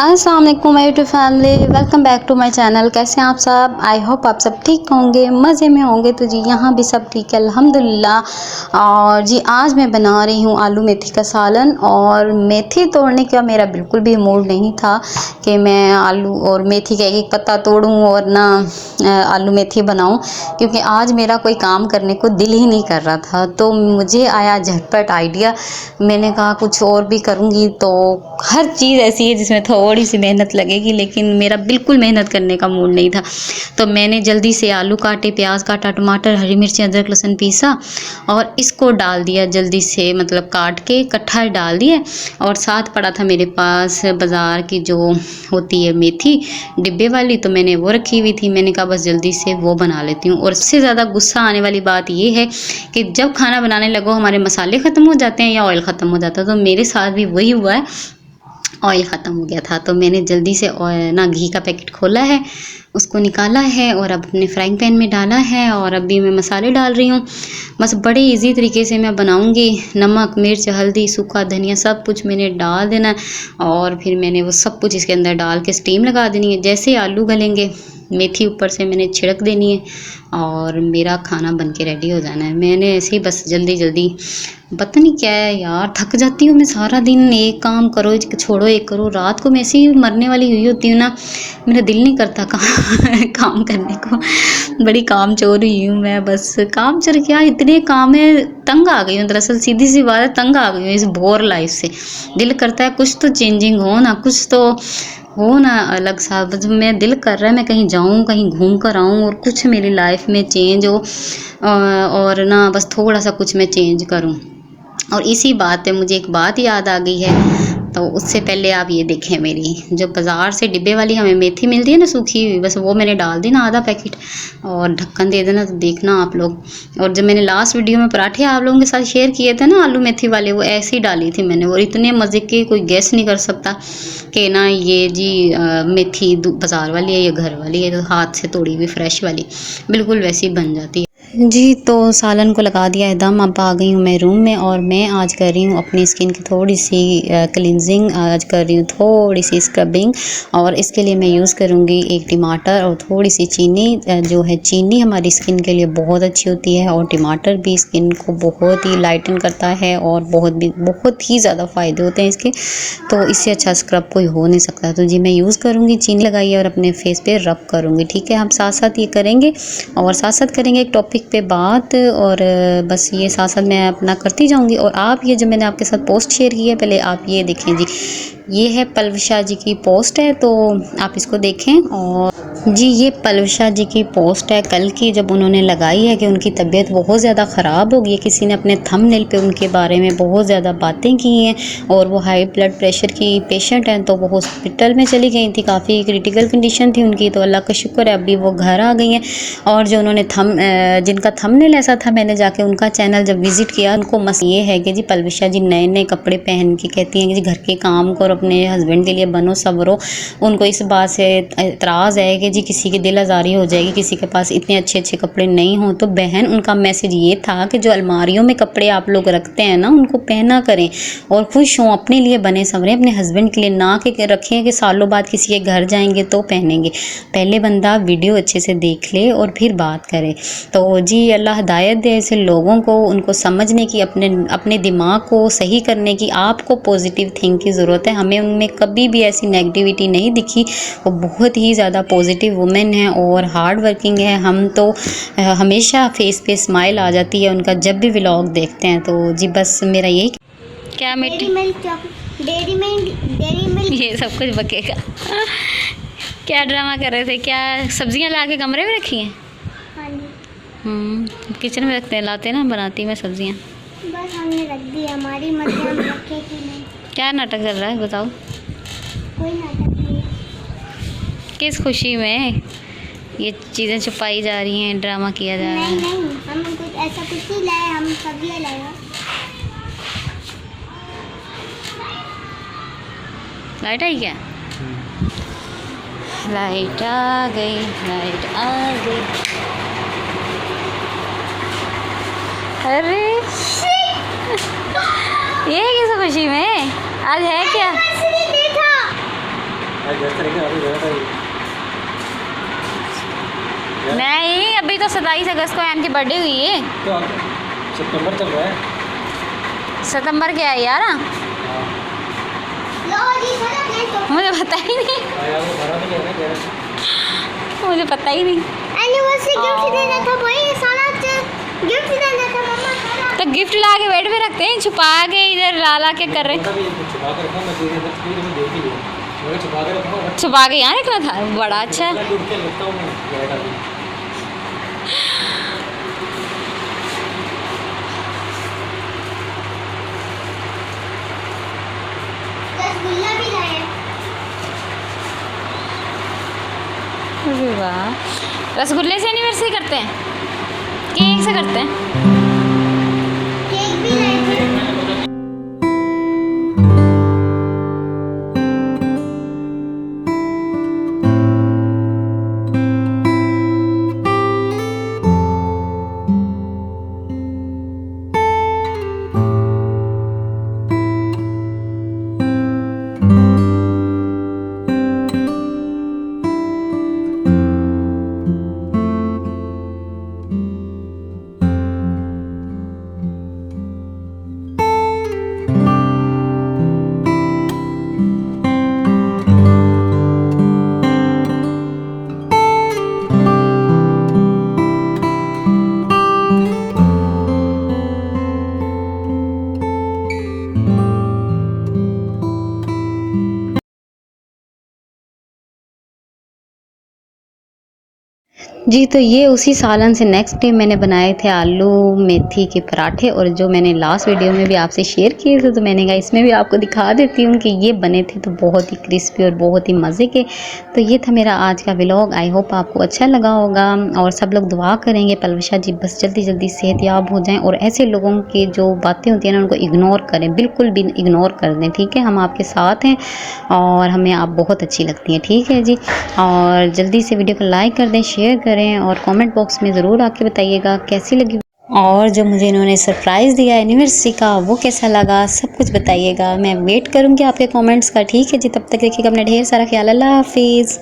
अस्सलाम वालेकुम my YouTube family, welcome back to my channel. कैसे हैं आप सब? आई होप आप सब ठीक होंगे, मज़े में होंगे। तो जी यहाँ भी सब ठीक है अल्हम्दुलिल्लाह। और जी आज मैं बना रही हूँ आलू मेथी का सालन। और मेथी तोड़ने का मेरा बिल्कुल भी मूड नहीं था कि मैं आलू और मेथी का एक एक पत्ता तोड़ूँ और ना आलू मेथी बनाऊँ, क्योंकि आज मेरा कोई काम करने को दिल ही नहीं कर रहा था। तो मुझे आया झटपट आइडिया, मैंने कहा कुछ और भी करूँगी। तो हर चीज़ ऐसी है जिसमें थोड़ी सी मेहनत लगेगी, लेकिन मेरा बिल्कुल मेहनत करने का मूड नहीं था। तो मैंने जल्दी से आलू काटे, प्याज काटा, टमाटर, हरी मिर्ची, अदरक, लहसुन पीसा और इसको डाल दिया जल्दी से, मतलब काट के इकट्ठा डाल दिया। और साथ पड़ा था मेरे पास बाज़ार की जो होती है मेथी डिब्बे वाली, तो मैंने वो रखी हुई थी। मैंने कहा बस जल्दी से वो बना लेती हूँ। और इससे ज़्यादा गुस्सा आने वाली बात ये है कि जब खाना बनाने लगो हमारे मसाले ख़त्म हो जाते हैं या ऑयल ख़त्म हो जाता है। तो मेरे साथ भी वही हुआ है, ऑयल ख़त्म हो गया था। तो मैंने जल्दी से ना घी का पैकेट खोला है, उसको निकाला है और अब अपने फ्राइंग पैन में डाला है। और अभी मैं मसाले डाल रही हूँ। बस बड़े इजी तरीके से मैं बनाऊँगी। नमक, मिर्च, हल्दी, सूखा धनिया सब कुछ मैंने डाल देना है। और फिर मैंने वो सब कुछ इसके अंदर डाल के स्टीम लगा देनी है। जैसे आलू गलेंगे मेथी ऊपर से मैंने छिड़क देनी है और मेरा खाना बन के रेडी हो जाना है। मैंने ऐसे ही बस जल्दी जल्दी, पता नहीं क्या है यार, थक जाती हूँ मैं। सारा दिन एक काम करो छोड़ो एक करो, रात को मैं ऐसे ही मरने वाली हुई होती हूँ ना, मेरा दिल नहीं करता काम करने को। बड़ी काम चोर हुई हूँ मैं। बस काम चोर क्या, इतने काम है, तंग आ गई हूँ। दरअसल सीधी सी बात है, तंग आ गई हूँ इस बोर लाइफ से। दिल करता है कुछ तो चेंजिंग हो ना, कुछ तो हो ना अलग सा। बस मैं दिल कर रहा है मैं कहीं जाऊँ, कहीं घूम कर आऊँ और कुछ मेरी लाइफ में चेंज हो। और ना बस थोड़ा सा कुछ मैं चेंज करूँ। और इसी बात पे मुझे एक बात याद आ गई है। तो उससे पहले आप ये देखें, मेरी जो बाज़ार से डिब्बे वाली हमें मेथी मिलती है ना सूखी हुई, बस वो मैंने डाल दी ना आधा पैकेट और ढक्कन दे देना। तो देखना आप लोग। और जब मैंने लास्ट वीडियो में पराठे आप लोगों के साथ शेयर किए थे ना आलू मेथी वाले, वो ऐसे ही डाली थी मैंने। और इतने मज़े के, कोई गेस नहीं कर सकता कि ना ये जी मेथी बाज़ार वाली है या घर वाली है। तो हाथ से तोड़ी हुई फ्रेश वाली बिल्कुल वैसी बन जाती है जी। तो सालन को लगा दिया है दम। अब आ गई हूँ मैं रूम में और मैं आज कर रही हूँ अपनी स्किन की थोड़ी सी क्लिनजिंग, आज कर रही हूँ थोड़ी सी स्क्रबिंग। और इसके लिए मैं यूज़ करूँगी एक टमाटर और थोड़ी सी चीनी। जो है चीनी हमारी स्किन के लिए बहुत अच्छी होती है और टमाटर भी स्किन को बहुत ही लाइटन करता है और बहुत ही ज़्यादा फ़ायदे होते हैं इसके। तो इससे अच्छा स्क्रब कोई हो नहीं सकता। तो जी मैं यूज़ करूँगी, चीनी लगाइए और अपने फेस पे रब करूँगी। ठीक है, हम साथ साथ ये करेंगे और साथ साथ करेंगे एक टॉपिक पे बात। और बस ये साथ साथ मैं अपना करती जाऊंगी। और आप ये जो मैंने आपके साथ पोस्ट शेयर की है, पहले आप ये देखें जी, ये है पलवशा जी की पोस्ट है, तो आप इसको देखें। और जी ये पलवशा जी की पोस्ट है कल की, जब उन्होंने लगाई है कि उनकी तबीयत बहुत ज़्यादा ख़राब हो गई है। किसी ने अपने थंबनेल पे उनके बारे में बहुत ज़्यादा बातें की हैं और वो हाई ब्लड प्रेशर की पेशेंट हैं। तो वो हॉस्पिटल में चली गई थी, काफ़ी क्रिटिकल कंडीशन थी उनकी। तो अल्लाह का शुक्र है अभी वो घर आ गई हैं। और जो उन्होंने जिनका थंबनेल ऐसा था, मैंने जाके उनका चैनल जब विज़िट किया, उनको मस ये है कि जी पलवशा जी नए नए कपड़े पहन के कहती हैं कि जी घर के काम करो, अपने हस्बैंड के लिए बनो सवरो। उनको इस बात से एतराज़ है कि जी किसी की दिल आज़ारी हो जाएगी, किसी के पास इतने अच्छे अच्छे कपड़े नहीं हों। तो बहन, उनका मैसेज ये था कि जो अलमारियों में कपड़े आप लोग रखते हैं ना, उनको पहना करें और खुश हों, अपने लिए बने संवरें, अपने हस्बैंड के लिए ना कि रखें कि सालों बाद किसी के घर जाएंगे तो पहनेंगे। पहले बंदा वीडियो अच्छे से देख ले और फिर बात करे। तो जी अल्लाह हिदायत दे ऐसे लोगों को, उनको समझने की, अपने दिमाग को सही करने की। आपको पॉजिटिव थिंक की ज़रूरत है। हमें उनमें कभी भी ऐसी नेगेटिविटी नहीं दिखी। वो बहुत ही ज़्यादा पॉजिटिव वुमेन है और हार्ड वर्किंग है। हम तो हमेशा फेस पे स्माइल आ जाती है उनका जब भी व्लॉग देखते हैं। तो जी बस मेरा यही, क्या मिट्टी डेरी मिल्क ये सब कुछ बकेगा। क्या ड्रामा कर रहे थे? क्या सब्जियां ला के कमरे में रखी हैं? हाँ जी। किचन में रखते हैं, लाते ना, बनाती मैं सब्जियां। बस हमने रख दी, हमारी मर्जी, हम रखे कि नहीं। क्या नाटक चल रहा है बताओ? कोई नाटक नहीं। किस खुशी में ये चीज़ें छुपाई जा रही हैं, ड्रामा किया जा रहा है? नहीं, हम कुछ ऐसा कुछ नहीं लाए, हम सब्जियाँ लाए। लाइट आई क्या? लाइट आ गई, लाइट आ गई। अरे ये किस खुशी में? आज है क्या? नहीं, अभी तो 27 अगस्त को एम की बर्थडे हुई है। तो सितंबर चल रहा है। सितंबर क्या है यार? लो जी चलो नहीं तो मुझे पता ही नहीं, मुझे पता ही नहीं। एनिवर्सरी गिफ्ट देना था भाई, सारा गिफ्ट देना था मम्मा सारा। तो गिफ्ट ला के बेड पे रखते हैं, छुपा के इधर ला के कर रहे हैं। छुपा के यहाँ रखना था, बड़ा अच्छा है। रसगुल्ला भी लाए। अरे वाह, रसगुल्ले से एनिवर्सरी करते हैं, केक से करते हैं। केक भी लाए थे। जी, तो ये उसी सालन से नेक्स्ट डे मैंने बनाए थे आलू मेथी के पराठे, और जो मैंने लास्ट वीडियो में भी आपसे शेयर किए थे, तो मैंने कहा इसमें भी आपको दिखा देती हूँ कि ये बने थे तो बहुत ही क्रिस्पी और बहुत ही मज़े के। तो ये था मेरा आज का व्लॉग। आई होप आपको अच्छा लगा होगा, और सब लोग दुआ करेंगे पलवशा जी बस जल्दी जल्दी सेहतयाब हो जाएँ, और ऐसे लोगों की जो बातें होती हैं ना उनको इग्नोर करें, बिल्कुल भी इग्नोर कर दें, ठीक है। हम आपके साथ हैं और हमें आप बहुत अच्छी लगती हैं, ठीक है जी। और जल्दी से वीडियो को लाइक कर दें, शेयर करें, और कमेंट बॉक्स में ज़रूर आके बताइएगा कैसी लगी, और जो मुझे इन्होंने सरप्राइज़ दिया एनिवर्सरी का वो कैसा लगा, सब कुछ बताइएगा। मैं वेट करूँगी आपके कमेंट्स का, ठीक है जी। तब तक देखिएगा अपना ढेर सारा ख्याल। अल्लाह हाफिज़।